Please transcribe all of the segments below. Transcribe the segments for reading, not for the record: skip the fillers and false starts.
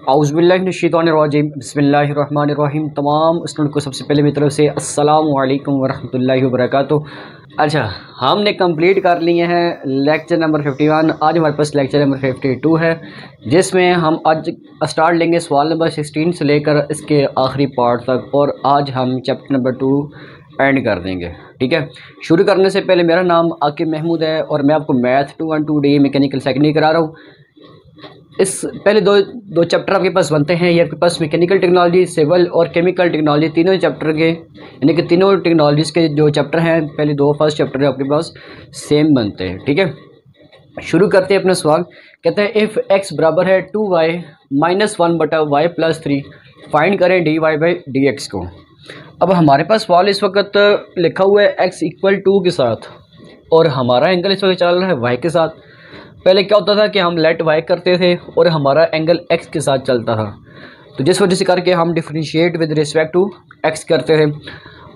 औज़ुबिल्लाहिमिनश्शैतानिर्रजीम बिस्मिल्लाहिर्रहमानिर्रहीम। तमाम स्टूडेंट को सबसे पहले मेरी तरफ से अस्सलामु अलैकुम वरहमतुल्लाहि वबरकातुहू। अच्छा, हमने कंप्लीट कर लिए हैं लेक्चर नंबर 51। आज हमारे पास लेक्चर नंबर 52 है, जिसमें हम आज स्टार्ट लेंगे सवाल नंबर 16 से लेकर इसके आखिरी पार्ट तक, और आज हम चैप्टर नंबर 2 एंड कर देंगे। ठीक है, शुरू करने से पहले मेरा नाम आकिब महमूद है और मैं आपको मैथ 212 मैकेनिकल सेकेंडरी करा रहा हूँ। इस पहले दो चैप्टर आपके पास बनते हैं, ये आपके पास मैकेनिकल टेक्नोलॉजी, सिविल और केमिकल टेक्नोलॉजी, तीनों चैप्टर के यानी कि तीनों टेक्नोलॉजीज़ के जो चैप्टर हैं, पहले दो फर्स्ट चैप्टर आपके पास सेम बनते हैं। ठीक है, शुरू करते हैं अपना सवाल। कहते हैं इफ़ x बराबर है 2y minus 1/y plus 3, find करें dy बाई dx को। अब हमारे पास सवाल इस वक्त लिखा हुआ है x = 2 के साथ, और हमारा एंगल इस वक्त चल रहा है y के साथ। पहले क्या होता था कि हम लेट y करते थे और हमारा एंगल x के साथ चलता था, तो जिस वजह से करके हम differentiate with respect to x करते थे।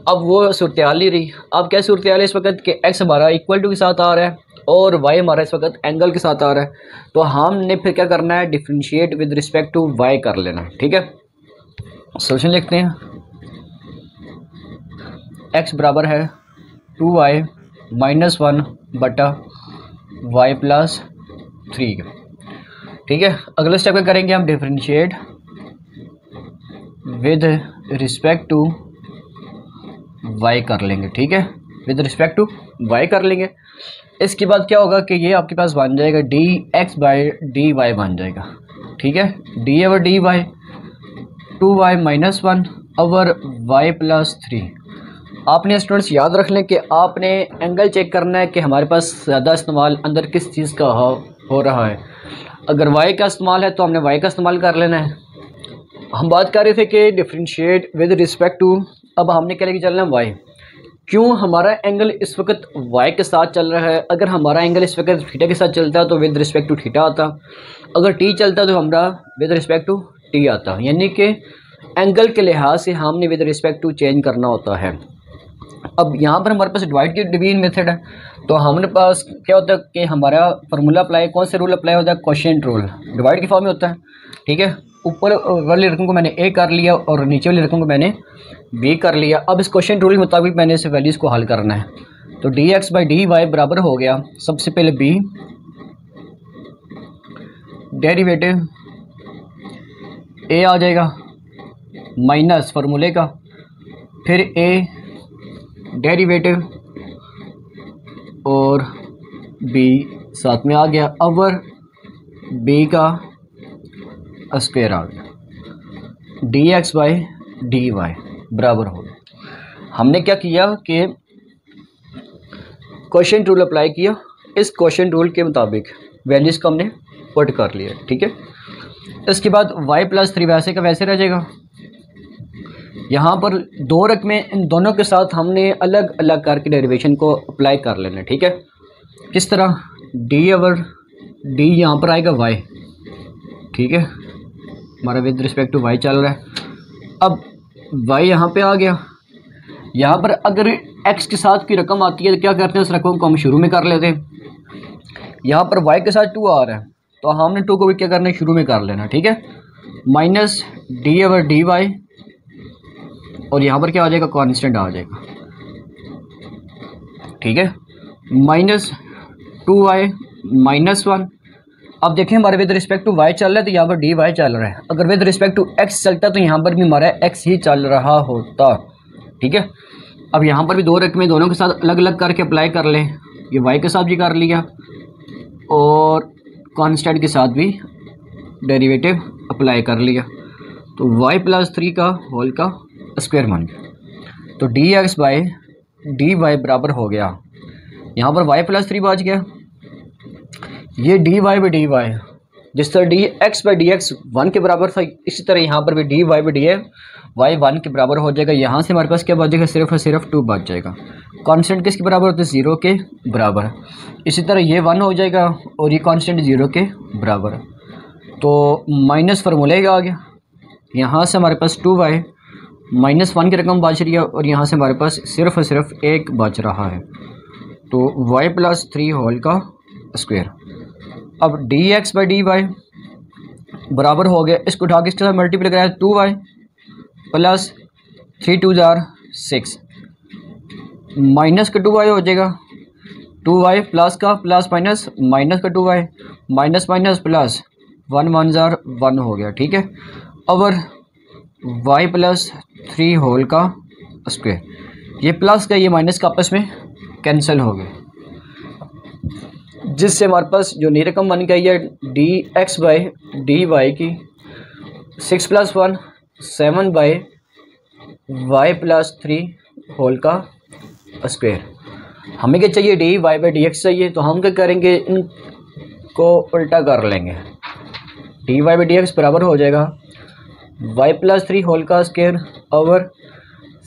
अब वो सूरत हाल नहीं रही। अब क्या सूरत हाल है इस वक्त कि x हमारा = के साथ आ रहा है और y हमारा इस वक्त एंगल के साथ आ रहा है, तो हमने फिर क्या करना है, differentiate with respect to y कर लेना। ठीक है, सोल्यूशन लिखते हैं। x बराबर है 2y माइनस 1/y प्लस 3। ठीक है, अगला स्टेप क्या करेंगे, हम differentiate with respect to y कर लेंगे। ठीक है, विद रिस्पेक्ट टू y कर लेंगे। इसके बाद क्या होगा कि ये आपके पास बन जाएगा dx बाई dy बन जाएगा। ठीक है, d over dy 2y minus 1 over y plus 3। आपने स्टूडेंट्स याद रख लें कि आपने एंगल चेक करना है कि हमारे पास ज़्यादा इस्तेमाल अंदर किस चीज़ का हो रहा है। अगर y का इस्तेमाल है तो हमने y का इस्तेमाल कर लेना है। हम बात कर रहे थे कि डिफरेंशिएट विद रिस्पेक्ट टू, अब हमने क्या लेके चलना है, y। क्यों हमारा एंगल इस वक्त y के साथ चल रहा है। अगर हमारा एंगल इस वक्त थीटा के साथ चलता है तो विद रिस्पेक्ट टू थीटा आता, अगर t चलता तो हमारा विद रिस्पेक्ट टू t आता, यानी कि एंगल के लिहाज से हमने विद रिस्पेक्ट टू चेंज करना होता है। अब यहाँ पर हमारे पास डिवाइड की डिवीजन मेथड है, तो हमारे पास क्या होता है कि हमारा फार्मूला अप्लाई, कौन से रूल अप्लाई होता है, क्वोशिएंट रूल डिवाइड की फॉर्म में होता है। ठीक है, ऊपर वाली रकम को मैंने a कर लिया और नीचे वाली रकम को मैंने b कर लिया। अब इस क्वोशिएंट रूल के मुताबिक मैंने इस वैल्यूज़ को हल करना है। तो dx बाई dy बराबर हो गया, सबसे पहले b डेरिवेटिव a आ जाएगा माइनस फार्मूले का, फिर a डेरिवेटिव और b साथ में आ गया, ओवर b का स्क्वायर आ गया, dx बाई dy बराबर हो गया। हमने क्या किया कि क्वोशिएंट रूल अप्लाई किया, इस क्वोशिएंट रूल के मुताबिक वैल्यूज़ को हमने पुट कर लिया। ठीक है, इसके बाद y प्लस 3 वैसे का वैसे रह जाएगा। यहाँ पर दो रकमें, इन दोनों के साथ हमने अलग अलग करके डेरिवेशन को अप्लाई कर लेना। ठीक है, किस तरह, d ओवर d यहाँ पर आएगा y। ठीक है, हमारा विद रिस्पेक्ट टू y चल रहा है। अब y यहाँ पे आ गया। यहाँ पर अगर x के साथ की रकम आती है तो क्या करते हैं, उस रकम को हम शुरू में कर लेते हैं। यहाँ पर y के साथ 2 आ रहा है तो हमने 2 को भी क्या करना है, शुरू में कर लेना। ठीक है, माइनस d ओवर dy, और यहाँ पर क्या आ जाएगा, कांस्टेंट आ जाएगा। ठीक है, माइनस 2y माइनस 1। अब देखें हमारे विद रिस्पेक्ट टू y चल रहा है तो यहाँ पर dy चल रहा है, अगर विद रिस्पेक्ट टू x चलता तो यहाँ पर भी हमारा x ही चल रहा होता। ठीक है, अब यहाँ पर भी दो रकमें, दोनों के साथ अलग अलग करके अप्लाई कर लें। ये y के साथ भी कर लिया और कांस्टेंट के साथ भी डेरिवेटिव अप्लाई कर लिया, तो y प्लस 3 का होल का स्क्वायर बन गया। तो dx बाई dy बराबर हो गया, यहाँ पर y प्लस 3 बच गया। ये dy बाई dy, जिस तरह dx बाई dx 1 के बराबर था, इसी तरह यहाँ पर भी dy बाई dx y 1 के बराबर हो जाएगा। यहाँ से हमारे पास क्या बचेगा, सिर्फ और सिर्फ 2 बच जाएगा। कांस्टेंट किसके बराबर होता है, 0 के बराबर। इसी तरह ये 1 हो जाएगा और ये कांस्टेंट 0 के बराबर, तो माइनस फार्मूले का आ गया। यहाँ से हमारे पास 2y माइनस 1 की रकम बच रही है और यहाँ से हमारे पास सिर्फ और सिर्फ 1 बच रहा है, तो y प्लस 3 होल का स्क्वायर। अब dx बाई dy बराबर हो गया। इसको उठा के इसके साथ मल्टीप्लाई कराया 2y प्लस 3 2 जार 6 माइनस का 2y हो जाएगा 2y प्लस का प्लस माइनस माइनस का 2y minus minus plus 1 1 jar 1 हो गया। ठीक है, और y प्लस 3 होल का स्क्वायर, ये प्लस का ये माइनस का आपस में कैंसिल हो गए, जिससे हमारे पास जो नई रकम बन गई है d x by d y की 6 + 1 7 बाई वाई प्लस 3 होल का स्क्वायर। हमें क्या चाहिए, d Y by D x चाहिए, तो हम क्या करेंगे, इनको उल्टा कर लेंगे। D Y by D x बराबर हो जाएगा वाई प्लस 3 होल का स्क्वायर ओवर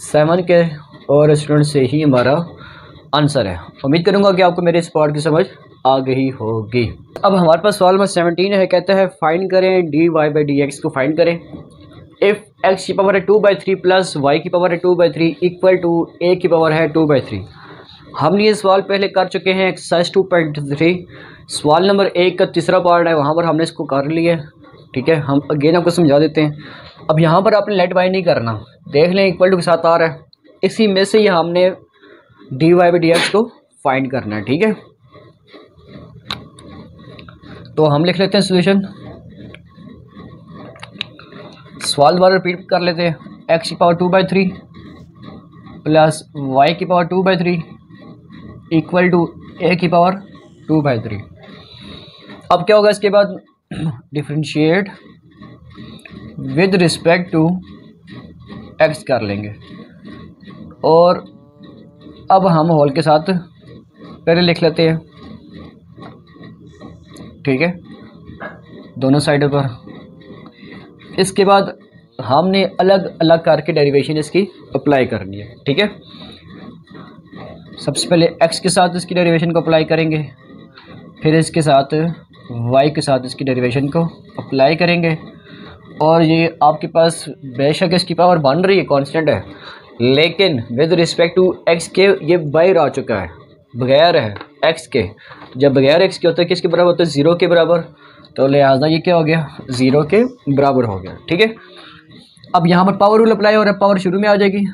7 के, और स्टूडेंट से ही हमारा आंसर है। उम्मीद करूंगा कि आपको मेरे इस पार्ट की समझ आ गई होगी। अब हमारे पास सवाल नंबर 17 है, कहता है फाइंड करें d Y by D x को फाइंड करें इफ़ एक्स की पावर है 2/3 प्लस वाई की पावर है 2/3 इक्वल टू ए की पावर है 2/3। हमने ये सवाल पहले कर चुके हैं एक्सरसाइज 2.3, सवाल नंबर 1 का तीसरा पार्ट है, वहाँ पर हमने इसको कर लिया। ठीक है, हम अगेन आपको समझा देते हैं। अब यहाँ पर आपने लेट बाई नहीं करना, देख लें इक्वल टू के साथ आ रहा है, इसी में से ही हमने d Y by D x को फाइंड करना है। ठीक है, तो हम लिख लेते हैं सोल्यूशन। सवाल दोबारा रिपीट कर लेते हैं, एक्स की पावर 2/3 प्लस वाई की पावर 2/3 इक्वल टू ए की पावर 2/3। अब क्या होगा इसके बाद, differentiate with respect to x कर लेंगे, और अब हम होल के साथ पहले लिख लेते हैं। ठीक है, दोनों साइडों पर। इसके बाद हमने अलग अलग करके डेरिवेशन इसकी अप्लाई करनी है। ठीक है, सबसे पहले x के साथ इसकी डेरिवेशन को अप्लाई करेंगे, फिर इसके साथ y के साथ इसकी डेरिवेशन को अप्लाई करेंगे, और ये आपके पास बेशक इसकी पावर बन रही है, कांस्टेंट है, लेकिन विद रिस्पेक्ट टू x के ये बाहर आ चुका है, बगैर है x के। जब बगैर x के होता है किसके बराबर होता है, 0 के बराबर, तो लिहाजा ये क्या हो गया, 0 के बराबर हो गया। ठीक है, अब यहाँ पर पावर रूल अप्लाई हो रहा है, पावर शुरू में आ जाएगी,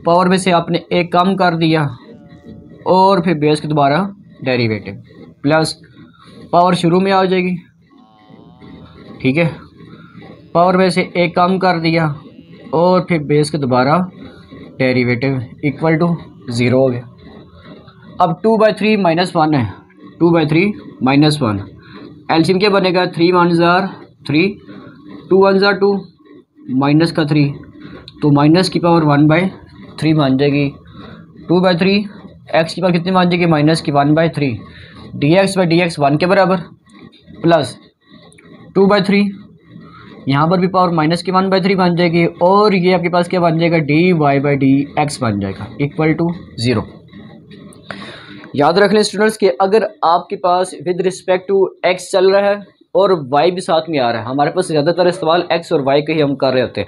पावर में से आपने एक कम कर दिया और फिर बेस के दोबारा डेरिवेटिव, प्लस पावर शुरू में आ जाएगी। ठीक है, पावर में से एक कम कर दिया और फिर बेस के दोबारा डेरिवेटिव इक्वल टू 0 हो गया। अब 2/3 - 1 है, 2/3 - 1 एलसीएम क्या बनेगा, 3 1 जार 3 2 1 जार 2 माइनस का 3, तो माइनस की पावर 1/3 बन जाएगी। 2/3 एक्स की पावर कितनी बन जाएगी, माइनस की 1/3 D x by D x 1 के बराबर, प्लस 2/3 यहाँ पर भी पावर माइनस की 1/3 बन जाएगी, और ये आपके पास क्या बन जाएगा, d Y by D x बन जाएगा इक्वल टू 0। याद रख लें स्टूडेंट्स कि अगर आपके पास विद रिस्पेक्ट टू एक्स चल रहा है और वाई भी साथ में आ रहा है, हमारे पास ज़्यादातर सवाल एक्स और वाई के ही हम कर रहे होते हैं।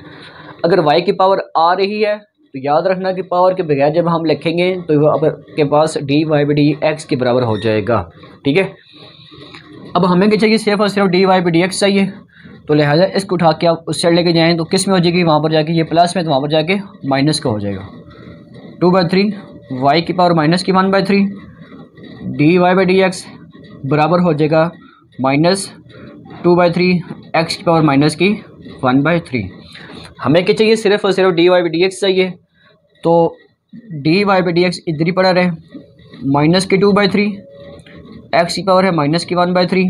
अगर वाई की पावर आ रही है तो याद रखना कि पावर के बगैर जब हम लिखेंगे तो वो आपके पास D Y by D X के बराबर हो जाएगा। ठीक है, अब हमें क्या चाहिए, सिर्फ और सिर्फ d Y by D x चाहिए, तो लिहाजा इसको उठा के आप उस साइड लेके जाएँ तो किस में हो जाएगी, वहाँ पर जाके ये प्लस में, तो वहाँ पर जाके माइनस का हो जाएगा। 2/3 वाई की पावर माइनस की 1/3 d Y by D x बराबर हो जाएगा माइनस 2/3 एक्स की पावर माइनस की 1/3। हमें क्या चाहिए, सिर्फ और सिर्फ d Y by D x चाहिए, तो d Y by D x इधर ही पड़ा रहे, माइनस की 2/3 एक्स की पावर है माइनस की 1/3,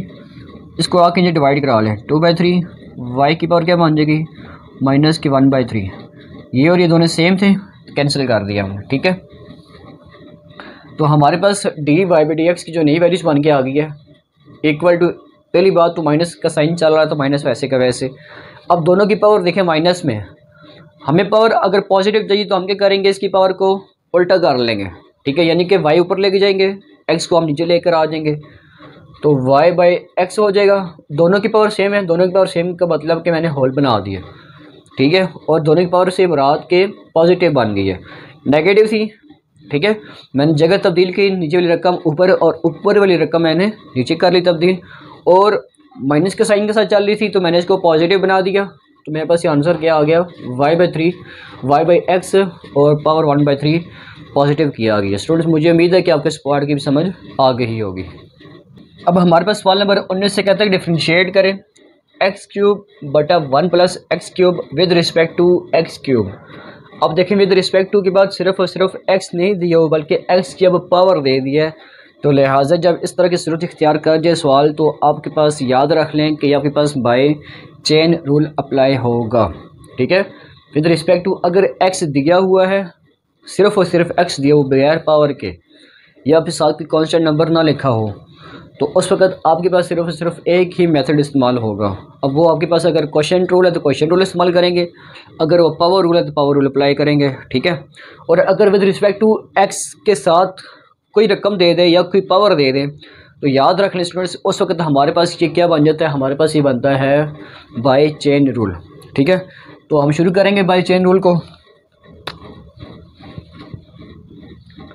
इसको आके ये डिवाइड करा लें, 2/3 वाई की पावर क्या बन जाएगी, माइनस की 1/3। ये और ये दोनों सेम थे, कैंसिल कर दिया हमने। ठीक है, तो हमारे पास D Y by D x की जो नई वैल्यूज बन के आ गई है इक्वल टू, पहली बात तो माइनस का साइन चल रहा है तो माइनस वैसे का वैसे। अब दोनों की पावर देखें माइनस में, हमें पावर अगर पॉजिटिव चाहिए तो हम क्या करेंगे, इसकी पावर को उल्टा कर लेंगे। ठीक है, यानी कि वाई ऊपर लेके जाएंगे, एक्स को हम नीचे लेकर आ जाएंगे, तो वाई बाई एक्स हो जाएगा। दोनों की पावर सेम है, दोनों की पावर सेम का मतलब कि मैंने होल बना दिया। ठीक है, और दोनों की पावर से मुराद के पॉजिटिव बन गई है, नेगेटिव थी। ठीक है, मैंने जगह तब्दील की, नीचे वाली रकम ऊपर और ऊपर वाली रकम मैंने नीचे कर ली तब्दील, और माइनस के साइन के साथ चल रही थी तो मैंने इसको पॉजिटिव बना दिया, तो मेरे पास ये आंसर क्या आ गया, y/3 y/x और पावर 1/3 पॉजिटिव किया आ गया। स्टूडेंट्स मुझे उम्मीद है कि आपके इस पार्ट की भी समझ आ गई होगी। अब हमारे पास सवाल नंबर 19 से कहता है कि डिफ्रेंशिएट करें x³ बटा 1 + x³ with respect to x³। अब देखें विद रिस्पेक्ट टू के बाद सिर्फ और सिर्फ x नहीं दिया हो बल्कि x की अब पावर दे दिया है, तो लिहाजा जब इस तरह की सूरत इख्तियार कर जाए सवाल तो आपके पास याद रख लें कि आपके पास बाय चेन रूल अप्लाई होगा। ठीक है, विद रिस्पेक्ट टू अगर x दिया हुआ है, सिर्फ और सिर्फ x दिया हो बगैर पावर के, या फिर साथ कोई कॉन्स्टेंट नंबर ना लिखा हो, तो उस वक्त आपके पास सिर्फ और सिर्फ एक ही मेथड इस्तेमाल होगा। अब वो आपके पास अगर क्वोशिएंट रूल है तो क्वोशिएंट रूल इस्तेमाल करेंगे, अगर वो पावर रूल है तो पावर रूल अप्लाई करेंगे। ठीक है, और अगर विद रिस्पेक्ट टू x के साथ कोई रकम दे दे या कोई पावर दे दे तो याद रख लें स्टूडेंट्स, उस वक्त हमारे पास ये क्या बन जाता है, हमारे पास ये बनता है बाय चेन रूल। ठीक है, तो हम शुरू करेंगे बाय चेन रूल को।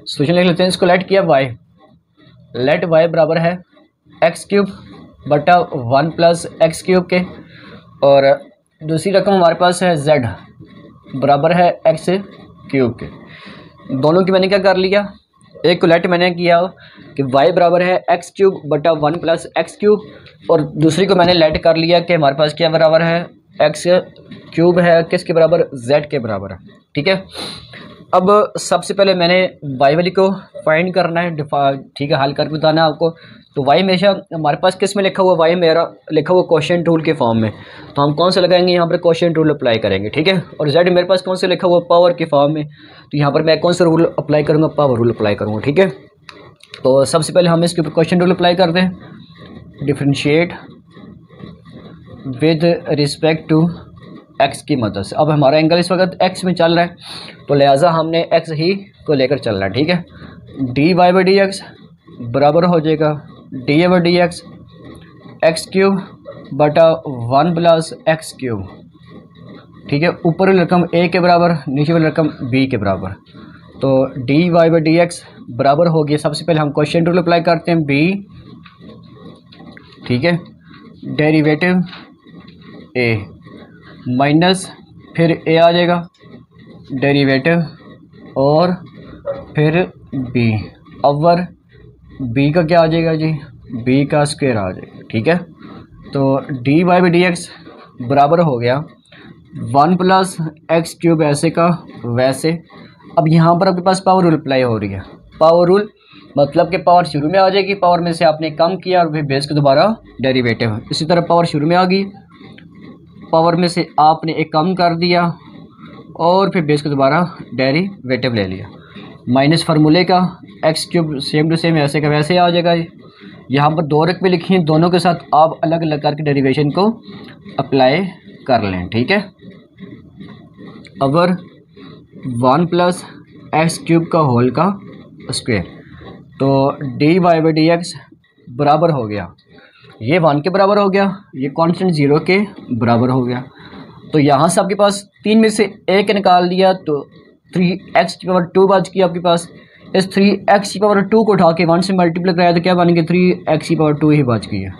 सोल्यूशन लिख लेते हैं, इसको लेट किया y, लेट y बराबर है x³ बटा 1 + x³ के, और दूसरी रकम हमारे पास है z बराबर है x³ के। दोनों की मैंने क्या कर लिया, एक को लेट मैंने किया कि y बराबर है x³ बटा 1 + x³ और दूसरी को मैंने लेट कर लिया कि हमारे पास क्या बराबर है, x³ है किसके बराबर, z के बराबर है। ठीक है, अब सबसे पहले मैंने y वाली को फाइंड करना है, ठीक है, हल करके बताना है आपको। तो y हमेशा हमारे पास किस में लिखा हुआ, y मेरा लिखा हुआ क्वोशिएंट रूल के फॉर्म में, तो हम कौन सा लगाएंगे, यहाँ पर क्वोशिएंट रूल अप्लाई करेंगे। ठीक है, और z मेरे पास कौन सा लिखा हुआ, पावर के फॉर्म में, तो यहाँ पर मैं कौन सा रूल अप्लाई करूँगा, पावर रूल अप्लाई करूँगा। ठीक है, तो सबसे पहले हम इसके ऊपर क्वोशिएंट रूल अप्लाई करते हैं, differentiate with respect to x की मदद से। अब हमारा एंगल इस वक्त x में चल रहा है तो लिहाजा हमने x ही को लेकर चलना है। ठीक है, dy/dx बराबर हो जाएगा dy/dx x³ बटा 1 + x³। ठीक है, ऊपर वाली रकम a के बराबर, नीचे वाली रकम b के बराबर, तो dy/dx बराबर हो गया। सबसे पहले हम क्वोशिएंट रूल अप्लाई करते हैं b, ठीक है, डेरिवेटिव a माइनस फिर a आ जाएगा डेरिवेटिव और फिर b, ओवर b का क्या आ जाएगा जी, b का स्क्वायर आ जाएगा। ठीक है, तो dy/dx बराबर हो गया 1 + x³ ऐसे का वैसे। अब यहाँ पर आपके पास पावर रूल अप्लाई हो रही है, पावर रूल मतलब कि पावर शुरू में आ जाएगी, पावर में से आपने कम किया और फिर बेस को दोबारा डेरिवेटिव, इसी तरह पावर शुरू में आ गई, पावर में से आपने एक कम कर दिया और फिर बेस को दोबारा डेरिवेटिव ले लिया, माइनस फार्मूले का x³ सेम टू सेम ऐसे का वैसे आ जाएगा। यहाँ पर दो रकमें लिखी हैं, दोनों के साथ आप अलग अलग करके डेरिवेशन को अप्लाई कर लें। ठीक है, अगर 1 + x³ का होल का स्क्वायर, तो dy/dx बराबर हो गया, ये 1 के बराबर हो गया, ये कांस्टेंट 0 के बराबर हो गया। तो यहाँ से आपके पास 3 में से एक निकाल दिया तो 3x² बच गई आपके पास। इस 3x² को उठा के 1 से मल्टीप्लाई कराया तो क्या बन गया, 3x² ही बच गई है।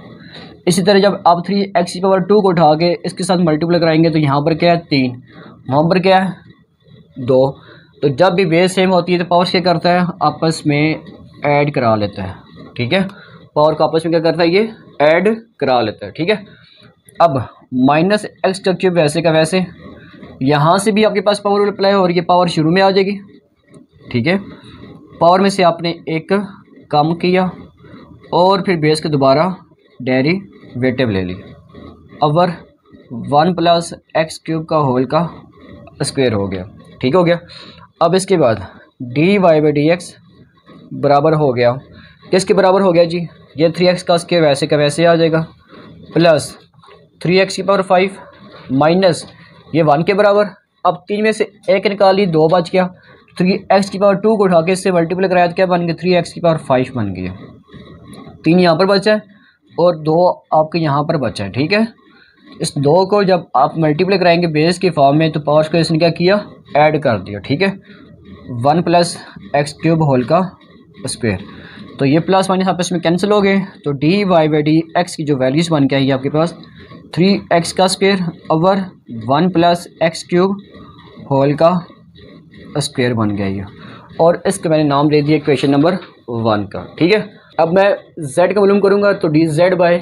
इसी तरह जब आप 3x² को उठा के इसके साथ मल्टीप्लाई कराएंगे तो यहाँ पर क्या है 3, वहाँ पर क्या है 2, तो जब भी बेस सेम होती है तो पावर क्या करता है, आपस में ऐड करा लेता है। ठीक है, पावर को आपस में क्या करता है, ये ऐड करा लेता है। ठीक है, अब माइनस x³ वैसे का वैसे, यहाँ से भी आपके पास पावर रूल अप्लाई हो रही है, पावर शुरू में आ जाएगी। ठीक है, पावर में से आपने एक कम किया और फिर बेस के दोबारा डेरिवेटिव ले लिया, ओवर 1 + x³ का होल का स्क्वायर हो गया। ठीक हो गया। अब इसके बाद dy/dx बराबर हो गया, किसके बराबर हो गया जी, ये 3x का स्क्वायर वैसे का वैसे आ जाएगा, प्लस 3x⁵ माइनस ये 1 के बराबर। अब 3 में से एक निकाली, 2 बच गया, 3x⁵ को उठा के इससे मल्टीप्लाई कराया तो क्या बन गया, 3x⁵ बन गया। 3 यहाँ पर बचा है और 2 आपके यहाँ पर बचा है। ठीक है, इस 2 को जब आप मल्टीप्लाई कराएंगे बेस के फॉर्म में तो पावर्स को इसने क्या किया, ऐड कर दिया। ठीक है, 1 + x³ होल का स्क्वायर, तो ये प्लस माइनस आपस में कैंसिल हो गए, तो d Y by D x की जो वैल्यूज़ बन के आई है आपके पास 3x का square over 1 plus x cube whole का स्क्वायर बन गया ये, और इसका मैंने नाम दे दिया इक्वेशन नंबर 1 का। ठीक है, अब मैं z का मालूम करूँगा तो D z by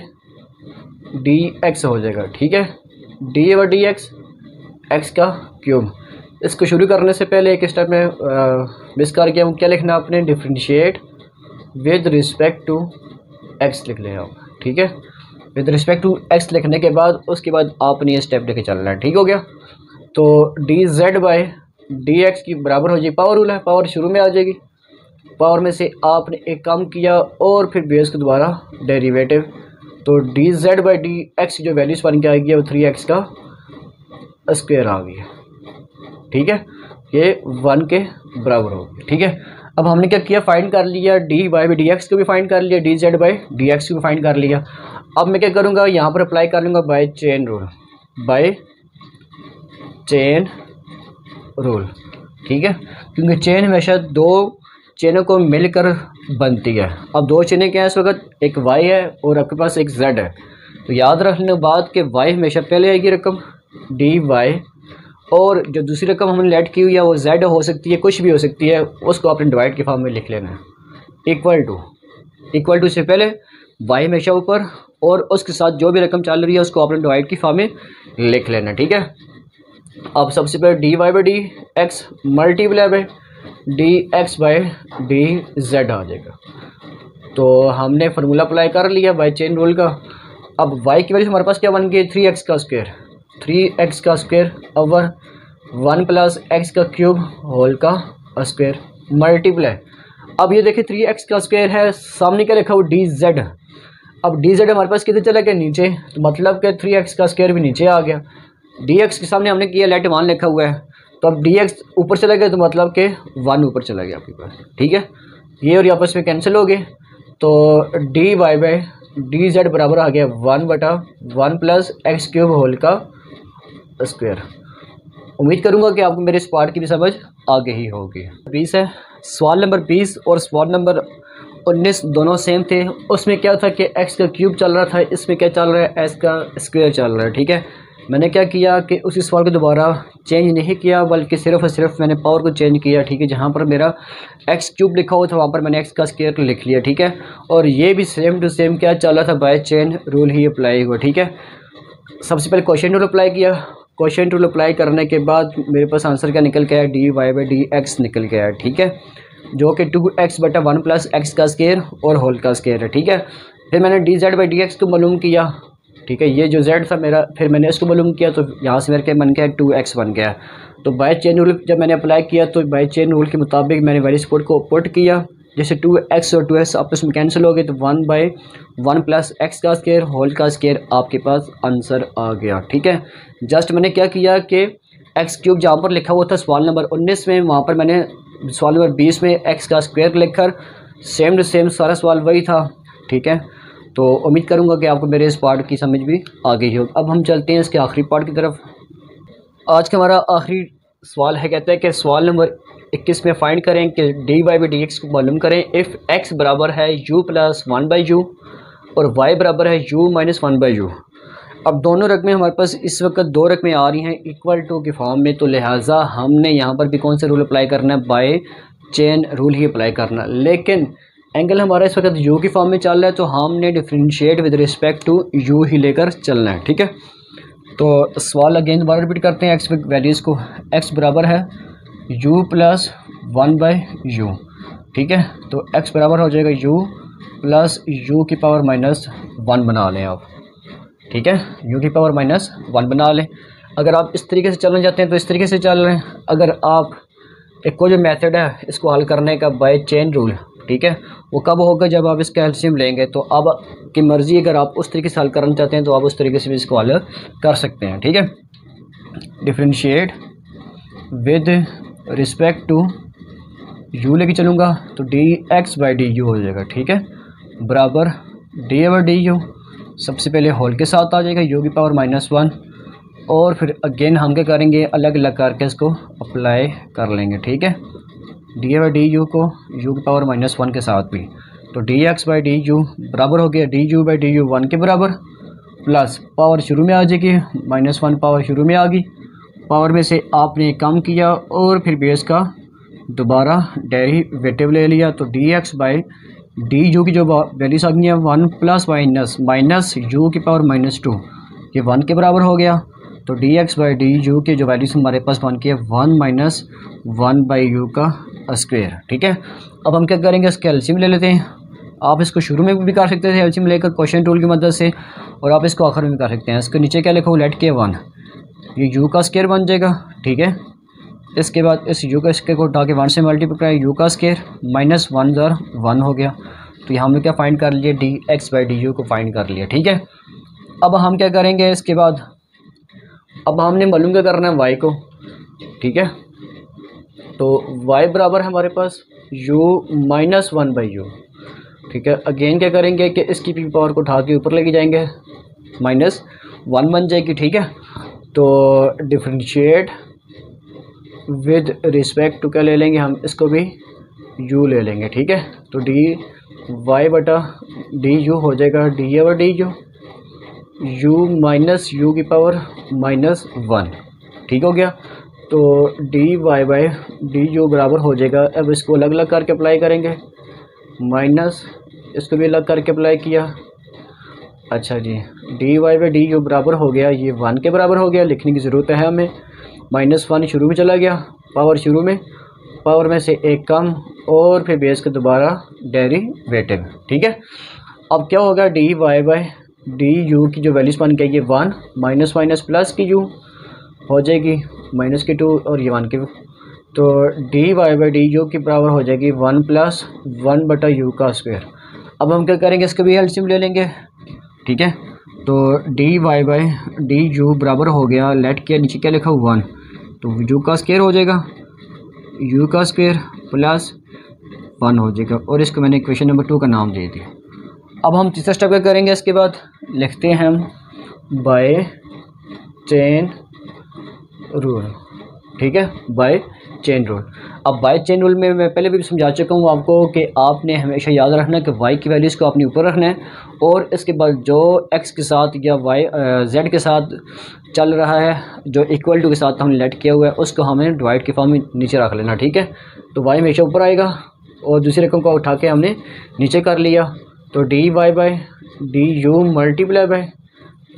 D x हो जाएगा। ठीक है, D by D x x का क्यूब। इसको शुरू करने से पहले एक स्टेप में मिस कर गया हूँ, क्या लिखना आपने, differentiate with respect to x लिख लें आप। ठीक है, विद रिस्पेक्ट टू एक्स लिखने के बाद उसके बाद आपने ये स्टेप लेके चलना है। ठीक हो गया, तो D z by D x की बराबर हो जाएगी, पावर रूल है, पावर शुरू में आ जाएगी, पावर में से आपने एक काम किया और फिर बेस को दोबारा डेरिवेटिव, तो D z by D x की जो वैल्यूज बन के आएगी वो 3x का स्क्वायर आ गई। ठीक है, ये 1 के बराबर हो गया। ठीक है, अब हमने क्या किया, फाइंड कर लिया d Y by D x को भी फाइंड कर लिया, d z by D x को भी फाइंड कर लिया। अब मैं क्या करूँगा, यहाँ पर अप्लाई कर लूँगा by chain rule, by chain rule. ठीक है, क्योंकि चेन हमेशा दो चेनों को मिलकर बनती है। अब दो चेनें क्या है इस वक्त, एक y है और आपके पास एक z है, तो याद रखने के बाद कि y हमेशा पहले आएगी रकम डी वाई, और जो दूसरी रकम हमने लेट की हुई है वो z हो सकती है, कुछ भी हो सकती है, उसको आपने डिवाइड के फॉर्म में लिख लेना है। इक्वल टू से पहले y हमेशा ऊपर, और उसके साथ जो भी रकम चल रही है उसको आपने डिवाइड की फॉर्म में लिख लेना। ठीक है, अब सबसे पहले D Y by D X multiply by D x by D Z आ जाएगा। तो हमने फार्मूला अप्लाई कर लिया बाय चेन रूल का। अब y की वैल्यू हमारे पास क्या बन गई, 3x का स्क्वायर, 3x का स्क्वायर ओवर 1 प्लस एक्स का क्यूब होल का स्क्वायर मल्टीप्लाई। अब ये देखिए 3x का स्क्वायर है, सामने क्या लिखा हुआ डी जेड। अब डी जेड हमारे पास कितने चला गया, नीचे, तो मतलब कि 3x का स्क्वायर भी नीचे आ गया। dx के सामने हमने किया लेट 1 लिखा हुआ है, तो अब dx ऊपर चला गया तो मतलब कि 1 ऊपर चला गया आपके पास। ठीक है, ये और आपस में कैंसिल हो गए, तो d Y by D z बराबर आ गया 1/1 प्लस एक्स क्यूब होल का स्क्वायर। उम्मीद करूंगा कि आपको मेरे इस पार्ट की भी समझ आगे ही होगी। 20 है, सवाल नंबर 20 और सवाल नंबर 19 दोनों सेम थे। उसमें क्या था कि एक्स का क्यूब चल रहा था, इसमें क्या चल रहा है, एक्स का स्क्वायर चल रहा है। ठीक है, मैंने क्या किया कि उसी सवाल को दोबारा चेंज नहीं किया, बल्कि सिर्फ और सिर्फ मैंने पावर को चेंज किया। ठीक है, जहाँ पर मेरा एक्स क्यूब लिखा हुआ था वहाँ पर मैंने एक्स का स्क्वायर लिख लिया। ठीक है, और ये भी सेम टू सेम क्या चल रहा था, बाय चेन रूल ही अप्लाई हुआ। ठीक है, सबसे पहले क्वेश्चन रूल अप्लाई किया, क्वेश्चन रूल अप्लाई करने के बाद मेरे पास आंसर क्या निकल के आया, d Y by D x निकल के आया। ठीक है, जो कि 2x/1 प्लस एक्स का स्क्वायर और होल का स्क्वायर है। ठीक है, फिर मैंने d z by D x को मालूम किया। ठीक है, ये जो z था मेरा, फिर मैंने इसको मालूम किया, तो यहाँ से मेरे क्या बन गया, 2x बन गया। तो बाय चेन रूल जब मैंने अप्लाई किया तो बाय चेन रूल के मुताबिक मैंने वैल्यूज को पुट किया, जैसे 2x और 2x आपस में कैंसिल हो गए, तो 1/1 प्लस एक्स का स्क्वायर होल का स्क्वायर आपके पास आंसर आ गया। ठीक है, जस्ट मैंने क्या किया कि एक्स क्यूब जहाँ पर लिखा हुआ था सवाल नंबर 19 में, वहाँ पर मैंने सवाल नंबर 20 में एक्स का स्क्वायर लिखकर सेम टू सेम सारा सवाल वही था। ठीक है, तो उम्मीद करूंगा कि आपको मेरे इस पार्ट की समझ भी आ गई हो। अब हम चलते हैं इसके आखिरी पार्ट की तरफ। आज का हमारा आखिरी सवाल है, कहता है कि सवाल नंबर 21 में फाइंड करें कि d Y by D x को मालूम करें इफ़ एक्स बराबर है u प्लस 1/u और y बराबर है u माइनस 1/u। अब दोनों रकमें हमारे पास इस वक्त दो रकमें आ रही हैं इक्वल टू के फॉर्म में, तो लिहाजा हमने यहाँ पर भी कौन सा रूल अप्लाई करना है, बाय चेन रूल ही अप्लाई करना। लेकिन एंगल हमारा इस वक्त u की फॉर्म में चल रहा है, तो हमने differentiate with respect to u ही लेकर चलना है। ठीक है, तो सवाल अगेन दोबारा रिपीट करते हैं एक्स वैल्यूज़ को। x बराबर है u प्लस 1/u। ठीक है, तो x बराबर हो जाएगा u प्लस u की पावर -1 बना लें आप। ठीक है, u की पावर -1 बना लें। अगर आप इस तरीके से चलना चाहते हैं तो इस तरीके से चल रहे हैं। अगर आप एक को जो मेथड है इसको हल करने का बाय चेन रूल, ठीक है, वो कब होगा, जब आप इसका एलसीएम लेंगे। तो अब की मर्ज़ी, अगर आप उस तरीके से हल करना चाहते हैं तो आप उस तरीके से भी इसको हल कर सकते हैं। ठीक है, differentiate with respect to u लेके चलूँगा तो dx/du हो जाएगा। ठीक है, बराबर d/du सबसे पहले होल के साथ आ जाएगा u की पावर -1, और फिर अगेन हम क्या करेंगे, अलग अलग करके इसको अप्लाई कर लेंगे। ठीक है, डी/du को u की पावर -1 के साथ भी, तो D x by D you बराबर हो गया D u by D you 1 के बराबर, प्लस पावर शुरू में आ जाएगी -1 पावर शुरू में आ गई, पावर में से आपने कम किया और फिर बेस का दोबारा डेरिवेटिव ले लिया। तो D x by D u की जो वैल्यूज आ गई है 1 प्लस माइनस यू की पावर -2, ये 1 के बराबर हो गया। तो D x by D u की जो वैल्यूज हमारे पास बन के 1 - 1 बाई यू का स्क्वायर। ठीक है, अब हम क्या करेंगे, इसके एलसीएम ले लेते हैं। आप इसको शुरू में भी कर सकते थे एलसीएम लेकर क्वेश्चन टूल की मदद से, और आप इसको आखिर में कर सकते हैं। इसके नीचे क्या लिखा हो, लेट के 1, ये यू का स्क्वायर बन जाएगा। ठीक है, इसके बाद इस यू का स्क्वायर को उठा के 1 से मल्टीप्लाई, यू का स्क्वायर -1 ज़र 1 हो गया। तो यहाँ हमने क्या फाइंड कर लिया, D x by D you को फाइंड कर लिया। ठीक है, अब हम क्या करेंगे इसके बाद, अब हमने मालूम क्या करना है वाई को। ठीक है, तो वाई बराबर है हमारे पास u -1 बाई यू। ठीक है, अगेन क्या करेंगे कि इसकी पी पावर को उठा के ऊपर लेके जाएंगे, -1 बन जाएगी। ठीक है, तो डिफरेंशिएट विद रिस्पेक्ट टू क्या ले लेंगे हम, इसको भी u ले लेंगे। ठीक है, तो डी वाई बटा डी यू हो जाएगा d over d u, u minus u की पावर -1। ठीक हो गया, तो d Y by D you बराबर हो जाएगा। अब इसको अलग अलग करके अप्लाई करेंगे, माइनस इसको भी अलग करके अप्लाई किया। अच्छा जी, D Y by D you बराबर हो गया, ये 1 के बराबर हो गया, लिखने की ज़रूरत है हमें। -1 शुरू में चला गया, पावर शुरू में, पावर में से एक कम, और फिर बेस के दोबारा डेरिवेटिव। ठीक है, अब क्या होगा, d Y by D u की जो वैल्यूज बन गई, ये 1 माइनस प्लस की यू हो जाएगी माइनस की 2 और ये 1 की, तो d Y by D u की बराबर हो जाएगी 1 + 1 बटा यू का स्क्वायर। अब हम क्या करेंगे, इसका भी एलसीएम ले लेंगे। ठीक है, तो d Y by D you बराबर हो गया, लेट के नीचे क्या लिखा 1, तो यू का स्क्वायर हो जाएगा, यू का स्क्वायर प्लस 1 हो जाएगा, और इसको मैंने इक्वेशन नंबर 2 का नाम दे दिया। अब हम तीसरा स्टेप क्या करेंगे, इसके बाद लिखते हैं हम बाय चेन रूल। ठीक है, बाय चेन रूल। अब बाय चेन रूल में मैं पहले भी समझा चुका हूँ आपको कि आपने हमेशा याद रखना है कि वाई की वैल्यूज़ को अपने ऊपर रखना है, और इसके बाद जो एक्स के साथ या वाई जेड के साथ चल रहा है, जो इक्वल टू के साथ हमने लेट किया हुआ है, उसको हमें डिवाइड के फॉर्म में नीचे रख लेना। ठीक है, तो वाई हमेशा ऊपर आएगा, और दूसरी रकम को उठा के हमने नीचे कर लिया, तो d Y by D u multiply by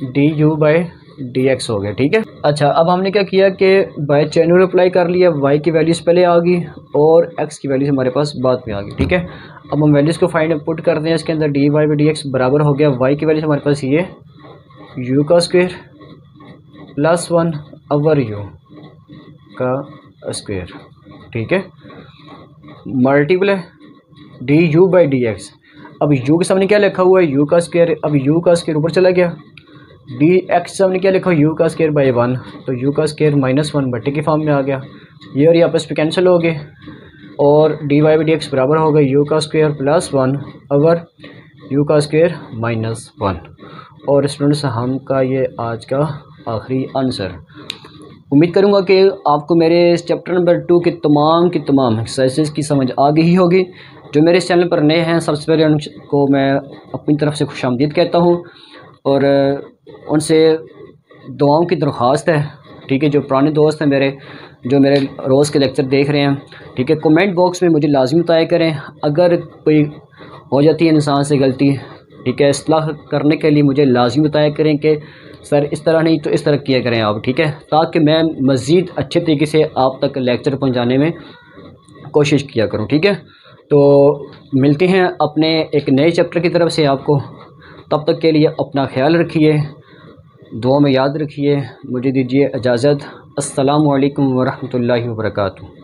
D u by D x हो गया। ठीक है, अच्छा, अब हमने क्या किया कि बाय चेन रूल अप्लाई कर लिया, वाई की वैल्यूज़ पहले आ गई और एक्स की वैल्यूज़ हमारे पास बाद में आ गई। ठीक है, अब हम वैल्यूज़ को फाइंड पुट करते हैं इसके अंदर, d Y by D x बराबर हो गया, वाई की वैल्यूज़ हमारे पास ये यू का स्क्वायर +1 ओवर यू का स्क्वायर। ठीक है, multiply D u by D x, अब यू के सामने क्या लिखा हुआ है, यू का स्क्वायर, अब यू का स्क्वायर ऊपर चला गया, डी एक्स सामने क्या लिखा, यू का स्क्वायर बाई 1, तो यू का स्क्वायर -1 बट्टे के फॉर्म में आ गया, ये और ये आपस में कैंसिल हो गए, और d Y by D x बराबर हो गया यू का स्क्वायर +1 ओवर यू का स्क्वायर -1। और स्टूडेंट्स, हम का ये आज का आखिरी आंसर। उम्मीद करूँगा कि आपको मेरे इस चैप्टर नंबर 2 की तमाम एक्सरसाइजेज की समझ आ गई होगी। जो मेरे इस चैनल पर नए हैं, सबसे पहले उनको मैं अपनी तरफ से खुशामदीद कहता हूँ, और उनसे दुआओं की दरख्वास्त है। ठीक है, जो पुराने दोस्त हैं मेरे, जो मेरे रोज़ के लेक्चर देख रहे हैं, ठीक है, कमेंट बॉक्स में मुझे लाजमी बताया करें अगर कोई हो जाती है इंसान से गलती। ठीक है, इस्लाह करने के लिए मुझे लाजमी बताया करें कि सर इस तरह नहीं तो इस तरह किया करें आप। ठीक है, ताकि मैं मज़ीद अच्छे तरीके से आप तक लेक्चर पहुंचाने में कोशिश किया करूं। ठीक है, तो मिलते हैं अपने एक नए चैप्टर की तरफ से आपको। तब तक के लिए अपना ख्याल रखिए, दुआ में याद रखिए। मुझे दीजिए इजाज़त। अस्सलामु अलैकुम वरहमतुल्लाहि वबरकातुहू।